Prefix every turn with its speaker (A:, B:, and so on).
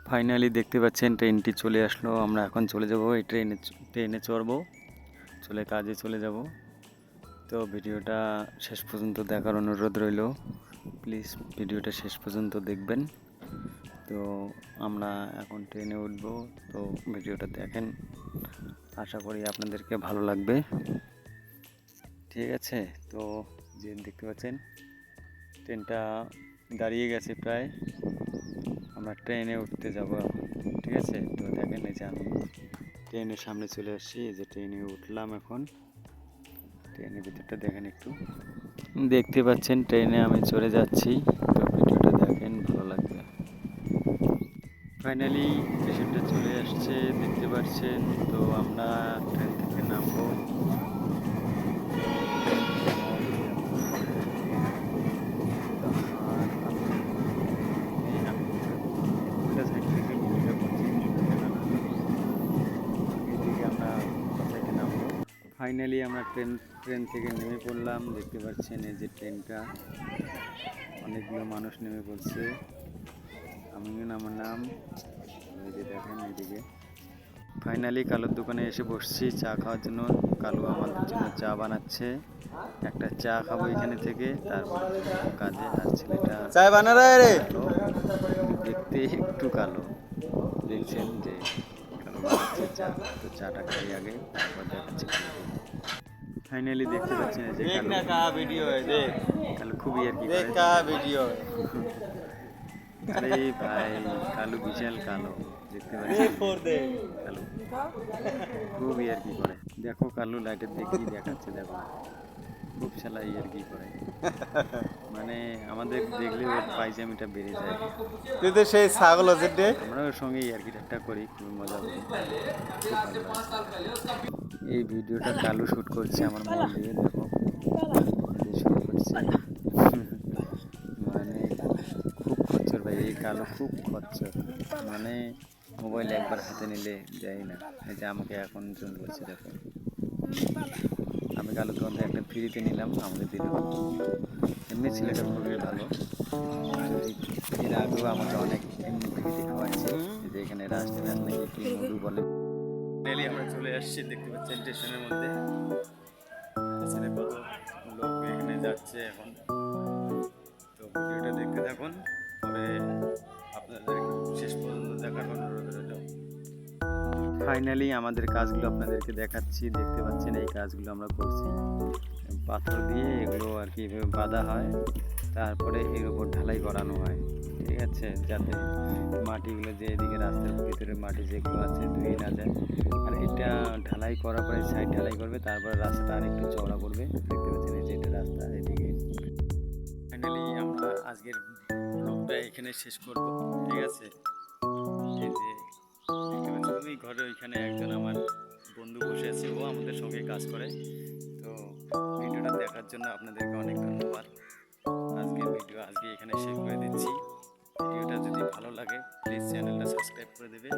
A: Finally দেখতে পাচ্ছেন ট্রেনটি চলে আসলো। আমরা এখন চলে যাব, এই ট্রেনে চড়বো, চলে কাজে চলে যাব। তো ভিডিওটা শেষ পর্যন্ত দেখার অনুরোধ রইল, প্লিজ ভিডিওটা শেষ পর্যন্ত দেখবেন। তো আমরা এখন ট্রেনে উঠবো, তো ভিডিওটা দেখেন, আশা করি আপনাদেরকে ভালো লাগবে। ঠিক আছে, তো যে দেখতে পাচ্ছেন ট্রেনটা দাঁড়িয়ে গেছে প্রায়, আমরা ট্রেনে উঠতে যাব এখন। ঠিক আছে, তো দেখেন এই যে আমি ট্রেনের সামনে চলে আসছি, এই যে ট্রেনে উঠলাম এখন। ট্রেনের ভিতরটা দেখেন একটু, দেখতে পাচ্ছেন ট্রেনে আমি চলে যাচ্ছি। তো ভিডিওটা দেখেন, ভালো লাগবে। ফাইনালি স্টেশনটা চলে আসছে, দেখতে পাচ্ছেন। তো আমরা ট্রেন থেকে নামবো। ফাইনালি আমরা ট্রেন থেকে নেমে পড়লাম, দেখতে পাচ্ছেন এই যে ট্রেনটা, অনেকগুলো মানুষ নেমে পড়ছে, আমিও নামলাম। এই যে দেখেন এইদিকে ফাইনালি কালুর দোকানে এসে বসছি চা খাওয়ার জন্য। কালু আমাদের জন্য চা বানাচ্ছে, একটা চা খাবো এখানে থেকে, তারপরে কাজে। আর ছেলেটা
B: চায় বানারা রে
A: দেখতে একটু কালো, দেখছেন যে কালো বানাচ্ছে চা। তো চাটা খাই আগে, তারপর দেখাচ্ছি। ফাইনালি দেখতে পাচ্ছেন এই যে
B: देख
A: কালু,
B: ना कहाँ वीडियो है देख
A: কালু খুবই আর কি
B: देख
A: করে।
B: कहाँ वीडियो है
A: আরে ভাই, কালু বিশাল কালো, দেখতে
B: देख
A: পাচ্ছেন
B: फोड़ दे
A: কালু খুবই আর কি করে। দেখো কালু লাইটের দেখি দেখাচ্ছে, দেখো খুব শালা আর কি করে, মানে আমাদের দেখলে ওর পায়জামিটা বেড়ে যায়।
B: তুই তো সেই ছাগল হচ্ছিস রে
A: আমরা ওর সঙ্গে আর কি ঠাট্টা করি, খুবই মজা করি, খুব ভালো লাগে। এই ভিডিওটা কালু শ্যুট করছে আমার মোবাইল দিয়ে, দেখো শ্যুট করছে। মানে খুব খচ্চর ভাই, এই কালো খুব খচ্চর, মানে মোবাইল একবার হাতে নিলে দেয় না। এই যে আমাকে এখন জুম করছে, দেখো আমি কালো দোকান থেকে একটা ফ্রিতে নিলাম, আমাকে দিল। এমনি ছেলেটা খুবই ভালো, যদি এর আগেও আমাকে অনেক এমনি ফ্রিতে খাওয়াইছে। এই যে এখানে রাজনীতি নাকি কি মধু বলে। ফাইনালি আমরা চলে আসছি, দেখতে পাচ্ছেন স্টেশনের মধ্যে, পেছনে কত লোক এখানে যাচ্ছে এখন। তো ভিডিওটা দেখতে থাকুন, তবে আপনাদের শেষ পর্যন্ত দেখার অনুরোধ রইল। ফাইনালি আমাদের কাজগুলো আপনাদেরকে দেখাচ্ছি, দেখতে পাচ্ছেন এই কাজগুলো আমরা করছি পাথর দিয়ে, এগুলো আর কি এভাবে বাঁধা হয়, তারপরে এর উপর ঢালাই করানো হয়। ঠিক আছে, যাতে মাটিগুলো যে এদিকে রাস্তার ভিতরে মাটি যেগুলো আছে ধুয়ে না যায়। আর এটা ঢালাই করার পরে সাইড ঢালাই করবে, তারপরে রাস্তাটা আর একটু চওড়া করবে। দেখতে পাচ্ছেন এই যে এটা রাস্তা এদিকে। ফাইনালি আমরা আজকের ব্লগটা এখানে শেষ করব। ঠিক আছে, এই যে দেখতে পাচ্ছি তুমি ঘরে ওইখানে একজন আমার বন্ধু বসে আছে, ও আমাদের সঙ্গে কাজ করে। তো ভিডিওটা দেখার জন্য আপনাদেরকে অনেক ধন্যবাদ। আজকের ভিডিও আজকে এখানে শেষ করে দিচ্ছি। ভিডিওটা যদি ভালো লাগে প্লিজ চ্যানেলটা সাবস্ক্রাইব করে দেবে।